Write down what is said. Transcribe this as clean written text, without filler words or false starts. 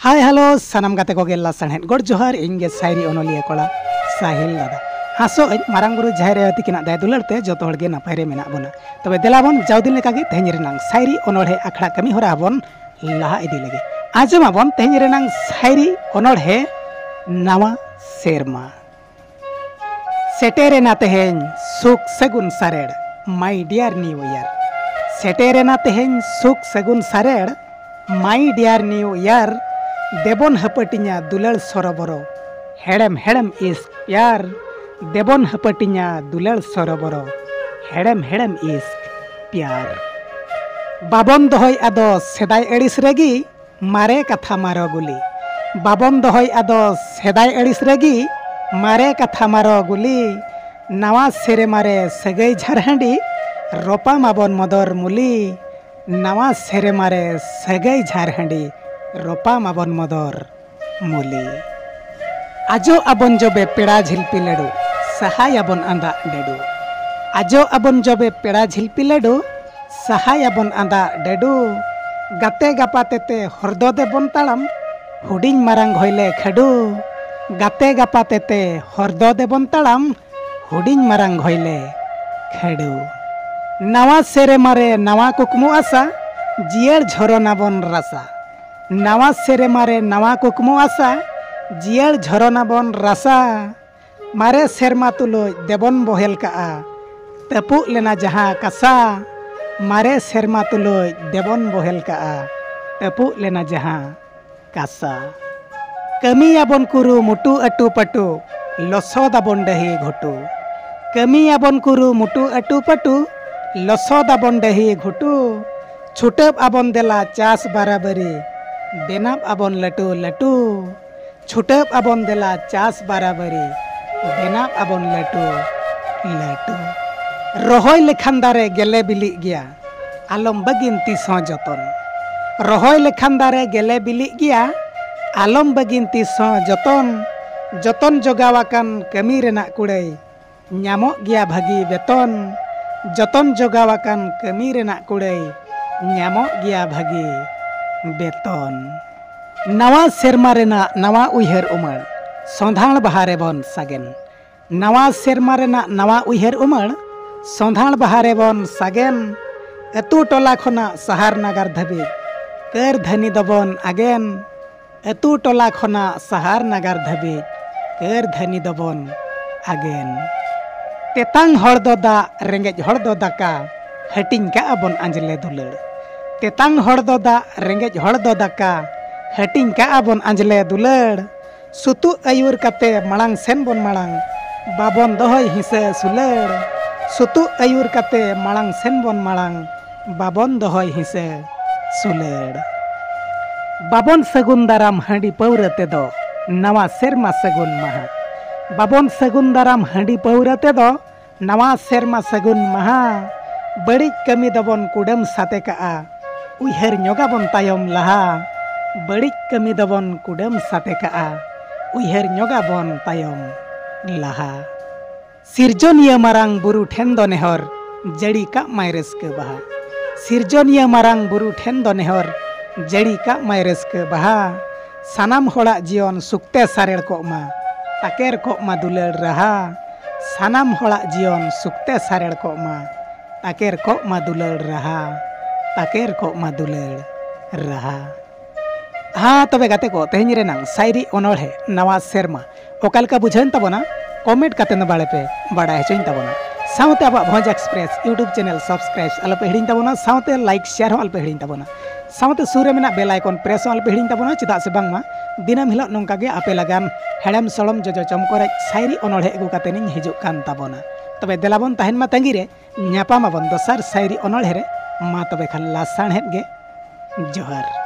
Hi hello सानाम गाते को गेला सणहेद गोड़ जोहार इंगे सायरी ओनलिया कोड़ा साहिल दादा हासो मारांग बुरु जाहेर अति किना दाय दुलरते जतो हड़गे नापाय रे मेना बोना तबे देलाबन जावदिन लेकागे तेहें रेनांग सायरी ओनोढ़े आखड़ा कमी होरा बन लाहा इदी लगे आजमाबन तेहें रेनांग सायरी ओनोढ़े नावा सेरमा सेटेरेना तेहें सुख सगुन सारेड़ माय डियर न्यू ईयर सेटेरेना तेहें सुख सगुन सारेड़ माय डियर न्यू ईयर देबन हपटिnya दुलल सरोबरो हेड़म हेड़म इश्क प्यार देबन हपटिnya दुलल सरोबरो हेड़म हेड़म इश्क प्यार बाबन दहय आदो सेदाय अड़िस रेगी मारे कथा मारो गुली बाबन दहय आदो सेदाय अड़िस रेगी मारे कथा मारो गुली नवा सेरे मारे सगई झारहांडी रोपा माबन मदर मुली नवा सेरे मारे सगई झारहांडी रोपा माबन मदर मुली आजो अबन जबे पेड़ा झिलपी लडू सहाय अबन आंदा डेडू आजो अबन जबे पेड़ा झिलपी लडू सहाय अबन आंदा डेडू गाते गापातेते हरदो देबन ताड़ाम हुडिंग मारांग होइले खेडू गाते गापातेते हरदो देबन ताड़ाम हुडिंग मारांग होइले खेडू नवा सेरे मारे नवा कुकमु आशा जियर झरोना बन रासा नवा सेरे मारे नवा कुकमु आशा जियर झरोना बन रासा मारे सेरमा तुलो देबन बोहेल का तपु लेना जहाँ कासा मारे सेरमा तुलो देबन बोहेल का तपु लेना जहाँ कासा कमियाबन कुरु मुटु अटु पटु लसोदाबन डही घुटु कमियाबन कुरु मुटु अटु पटु लसोदाबन डही घुटु छुटब आबन देला चास बाराबरी देनाब आबन लटू लटू छुटब आबन देला चास बाराबरी देनाब आबन लटू लटू रहोय लेखान दारे गेले बिली गया आलम बगिन तीसों जतन रहोय लेखान दारे गेले बिली गया आलम बगिन तीसों जतन जतन जोगावाकान कमी रेना कुड़ाई ᱧᱟᱢᱚᱜ ᱜᱮᱭᱟ ᱵᱷᱟᱹᱜᱤ ᱵᱮᱛᱚᱱ जतन जोगावाकान कमी रेना कुड़ाई ᱧᱟᱢᱚᱜ ᱜᱮᱭᱟ ᱵᱷᱟᱹᱜᱤ बेतन नवा सेरमा रेना नवा उयहर उमड़ सोंधाण बहारे बन सागेन नवा सेरमा रेना नवा उयहर उमड़ सोंधाण बहारे बन सागेन अतु टोला खना सहार नागार धबी कर धनी दबन आगेन अतु टोला खना सहार नागार धबी कर धनी दबन आगेन तेतांग हड़ दो दा रेंगेज हड़ दो दाका हटिंग का अबन अंजले दुलड़ तेतांग हड़ दो दा रेंगेज हड़ दो दाका हटिंग का अबन अंजले दुलड़ सुतु आयुर कते मलांग सेन बन मलांग बाबन दहय हिसे सुलड़ सुतु आयुर कते मलांग सेन बन मलांग बाबन दहय हिसे सुलड़ बाबन सगुन दाराम हांडी पौरते दो नवा सेरमा सगुन महा बाबन सगुन दाराम हांडी पौरते दो नवा सेरमा सगुन महा बड़ी कमी दबन कुडम साते का उयहर ᱧᱚᱜᱟᱵᱚᱱ तायम लहा बड़ी कमी दबन कुडम साते का उयहर ᱧᱚᱜᱟᱵᱚᱱ तायम लहा सिरजनिया मारांग बुरु ठेन दो नेहर जड़ी का मायरस के बहा सिरजनिया मारांग बुरु ठेन दो नेहर जड़ी का मायरस के बहा सानाम होड़ा जीवन सुक्ते सारेड़ को मा ताकेर को मा दुलड़ रहा सानाम होड़ा जीवन सुक्ते सारेड़ को मा ताकेर को मा दुलड़ रहा ताकेर को मा दुलड़ रहा हाँ तबे गाते को तेहें रेनांग सायरी ओनोढ़े नवा सेरमा ओकालका बुझाइन तबोना कमेंट काते न बाड़े पे बाड़ा हेचोइन तबोना सावते आबा Bhoj express YouTube channel subscribe अलपे हिड़िन तबोना सावते लाइक शेयर हो अलपे हिड़िन तबोना सावते सुरे मेना बेल आइकन प्रेस हो अलपे हिड़िन तबोना चिदा से बांगमा दिनम हिलो नोंका गे आपे लगान हेड़म सड़म जजो चमकोराज सायरी ओनोढ़े एगु काते निन हिजुग कान तबोना तबे देलाबन ताहेन मा तंगी रे ᱧᱟᱯᱟᱢᱟᱵᱚᱱ दोसर सायरी ओनोढ़े रे मा तबे खान लासाणहेद गे जोहार।